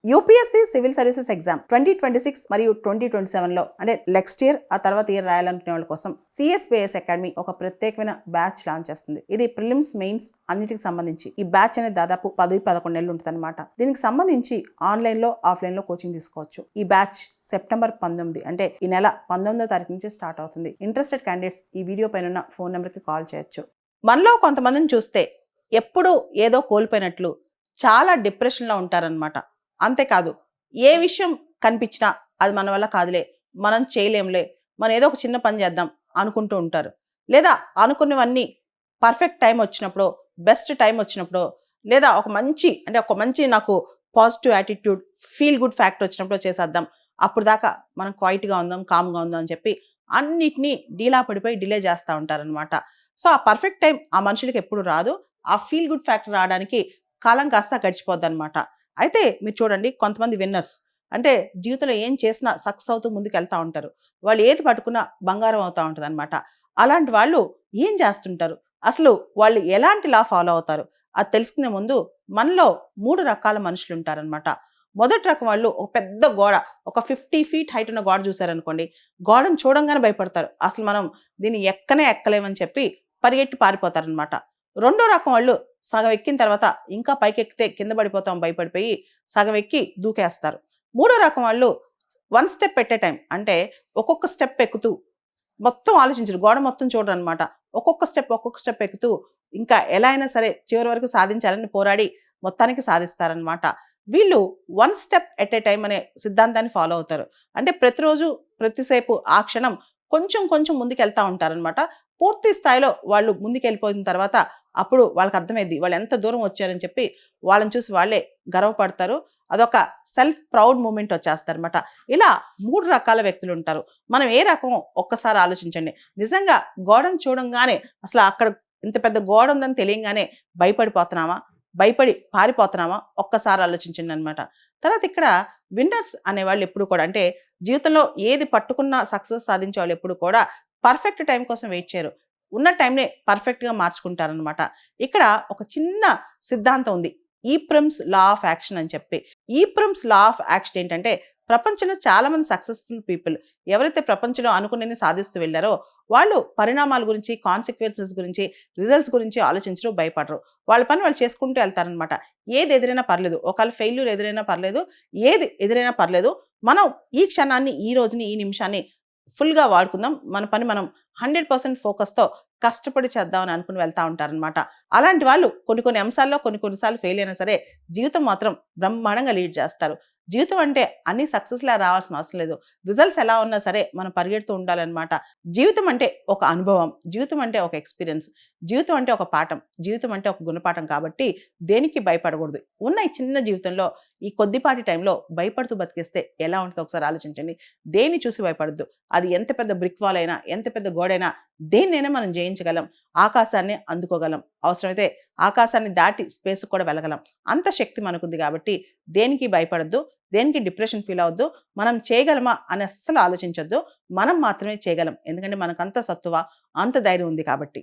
UPSC civil services exam 2026 మరియు 2027లో అంటే next year ఆ తర్వాత ఇయర్ రాయాలనుకునే వాళ్ళ కోసం సిఎస్బిఎస్ అకాడమీ ఒక ప్రత్యేకమైన బ్యాచ్ లాంచ్ చేస్తుంది. ఇది ప్రిలిమ్స్ మెయిన్స్ అన్నిటికి సంబంధించి ఈ బ్యాచ్ అనేది దాదాపు 10-11 నెలలు ఉంటుంది అనమాట. దీనికి సంబంధించి ఆన్లైన్ లో ఆఫ్లైన్ లో కోచింగ్ తీసుకోవచ్చు. ఈ బ్యాచ్ సెప్టెంబర్ 19 అంటే ఈ నెల 19వ తారీఖు నుంచి స్టార్ట్ అవుతుంది. ఇంట్రెస్టెడ్ క్యాండిడేట్స్ ఈ వీడియో పైన ఉన్న ఫోన్ నెంబర్కి కాల్ చేయొచ్చు. మనలో కొంతమందిని చూస్తే ఎప్పుడు ఏదో కోల్పోయినట్లు చాలా డిప్రెషన్లో ఉంటారనమాట. అంతేకాదు ఏ విషయం కనిపించినా అది మన వల్ల కాదులే, మనం చేయలేంలే, మనం ఏదో ఒక చిన్న పని చేద్దాం అనుకుంటూ ఉంటారు. లేదా అనుకున్నవన్నీ పర్ఫెక్ట్ టైం వచ్చినప్పుడు, బెస్ట్ టైం వచ్చినప్పుడు, లేదా ఒక మంచి నాకు positive attitude, feel good fact వచ్చినప్పుడు చేసేద్దాం, అప్పుడు దాకా మనం క్వైట్గా ఉందాం, కామ్గా ఉందాం అని చెప్పి అన్నిటినీ డీలా పడిపోయి డిలే చేస్తూ ఉంటారనమాట. సో ఆ పర్ఫెక్ట్ టైం ఆ మనుషులకి ఎప్పుడు రాదు. ఆ ఫీల్ గుడ్ ఫ్యాక్టర్ రావడానికి కాలం కాస్త గడిచిపోద్ది అనమాట. అయితే మీరు చూడండి, కొంతమంది విన్నర్స్ అంటే జీవితంలో ఏం చేసినా సక్సెస్ అవుతూ ముందుకు వెళ్తూ ఉంటారు. వాళ్ళు ఏది పట్టుకున్నా బంగారం అవుతూ ఉంటుంది అనమాట. అలాంటి వాళ్ళు ఏం చేస్తుంటారు, అసలు వాళ్ళు ఎలాంటి లా ఫాలో అవుతారు, అది తెలుసుకునే ముందు మనలో 3 రకాల మనుషులు ఉంటారనమాట. మొదటి రకం వాళ్ళు ఒక పెద్ద గోడ, ఒక 50 feet హైట్ ఉన్న గోడ చూసారనుకోండి, గోడను చూడంగానే భయపడతారు. అసలు మనం దీన్ని ఎక్కలేమని చెప్పి పరిగెట్టి పారిపోతారనమాట. రెండో రకం వాళ్ళు సగం ఎక్కిన తర్వాత ఇంకా పైకి ఎక్కితే కింద పడిపోతాం భయపడిపోయి సగం ఎక్కి దూకేస్తారు. మూడో రకం వాళ్ళు 1 step ఎట్ ఏ టైం, అంటే ఒక్కొక్క స్టెప్ ఎక్కుతూ మొత్తం ఆలోచించరు, గోడ మొత్తం చూడరు అనమాట. ఒక్కొక్క స్టెప్ ఎక్కుతూ ఇంకా ఎలా అయినా సరే చివరి వరకు సాధించాలని పోరాడి మొత్తానికి సాధిస్తారనమాట. వీళ్ళు 1 step ఎట్ ఏ టైం అనే సిద్ధాంతాన్ని ఫాలో అవుతారు. అంటే ప్రతిరోజు ప్రతిసేపు ఆ క్షణం కొంచెం కొంచెం ముందుకు వెళ్తూ ఉంటారనమాట. పూర్తి స్థాయిలో వాళ్ళు ముందుకు వెళ్ళిపోయిన తర్వాత అప్పుడు వాళ్ళకి అర్థమైంది వాళ్ళు ఎంత దూరం వచ్చారని చెప్పి వాళ్ళని చూసి వాళ్ళే గర్వపడతారు. అదొక సెల్ఫ్ ప్రౌడ్ మూమెంట్ వచ్చేస్తారనమాట. ఇలా 3 రకాల వ్యక్తులు ఉంటారు. మనం ఏ రకం ఒక్కసారి ఆలోచించండి. నిజంగా గోడను చూడంగానే అసలు అక్కడ ఇంత పెద్ద గోడ ఉందని తెలియంగానే భయపడిపోతున్నామా, భయపడి పారిపోతున్నామా, ఒక్కసారి ఆలోచించండి అనమాట. తర్వాత ఇక్కడ విన్నర్స్ అనేవాళ్ళు ఎప్పుడు కూడా అంటే జీవితంలో ఏది పట్టుకున్నా సక్సెస్ సాధించే వాళ్ళు ఎప్పుడు కూడా పర్ఫెక్ట్ టైం కోసం వెయిట్ చేయరు. ఉన్న టైంనే పర్ఫెక్ట్గా మార్చుకుంటారనమాట. ఇక్కడ ఒక చిన్న సిద్ధాంతం ఉంది, ఈప్రమ్స్ లా ఆఫ్ యాక్షన్ అని చెప్పి. ఈప్రమ్స్ లా ఆఫ్ యాక్షన్ ఏంటంటే ప్రపంచంలో చాలా మంది సక్సెస్ఫుల్ పీపుల్ ఎవరైతే ప్రపంచంలో అనుకునేది సాధిస్తూ వెళ్ళారో వాళ్ళు పరిణామాల గురించి, కాన్సిక్వెన్సెస్ గురించి, రిజల్ట్స్ గురించి ఆలోచించరు, భయపడరు. వాళ్ళ పని వాళ్ళు చేసుకుంటూ వెళ్తారనమాట. ఏది ఎదురైనా పర్లేదు, ఒకవేళ ఫెయిల్యూర్ ఎదురైనా పర్లేదు, ఏది ఎదురైనా పర్లేదు, మనం ఈ క్షణాన్ని, ఈ రోజుని, ఈ నిమిషాన్ని ఫుల్గా వాడుకుందాం, మన పని మనం 100% ఫోకస్తో కష్టపడి చేద్దామని అనుకుని వెళ్తూ ఉంటారనమాట. అలాంటి వాళ్ళు కొన్ని అంశాల్లో కొన్నిసార్లు ఫెయిల్ అయినా సరే జీవితం మాత్రం బ్రహ్మాండంగా లీడ్ చేస్తారు. జీవితం అంటే అన్ని సక్సెస్లా రావాల్సిన అవసరం లేదు. రిజల్ట్స్ ఎలా ఉన్నా సరే మనం పరిగెడుతూ ఉండాలన్నమాట. జీవితం అంటే ఒక అనుభవం, జీవితం అంటే ఒక ఎక్స్పీరియన్స్, జీవితం అంటే ఒక పాఠం, జీవితం అంటే ఒక గుణపాఠం. కాబట్టి దేనికి భయపడకూడదు. ఉన్న ఈ చిన్న జీవితంలో ఈ కొద్దిపాటి టైంలో భయపడుతూ బతికేస్తే ఎలా ఉంటుందో ఒకసారి ఆలోచించండి. దేన్ని చూసి భయపడద్దు. అది ఎంత పెద్ద బ్రిక్ వాల్ అయినా, ఎంత పెద్ద గోడైనా దేన్నైనా మనం జయించగలం. ఆకాశాన్ని అందుకోగలం. అవసరమైతే ఆకాశాన్ని దాటి స్పేస్ కూడా వెళ్ళగలం. అంత శక్తి మనకుంది. కాబట్టి దేనికి భయపడద్దు, దేనికి డిప్రెషన్ ఫీల్ అవద్దు. మనం చేయగలమా అని అస్సలు ఆలోచించొద్దు. మనం మాత్రమే చేయగలం. ఎందుకంటే మనకంత సత్తువ, అంత ధైర్యం ఉంది కాబట్టి.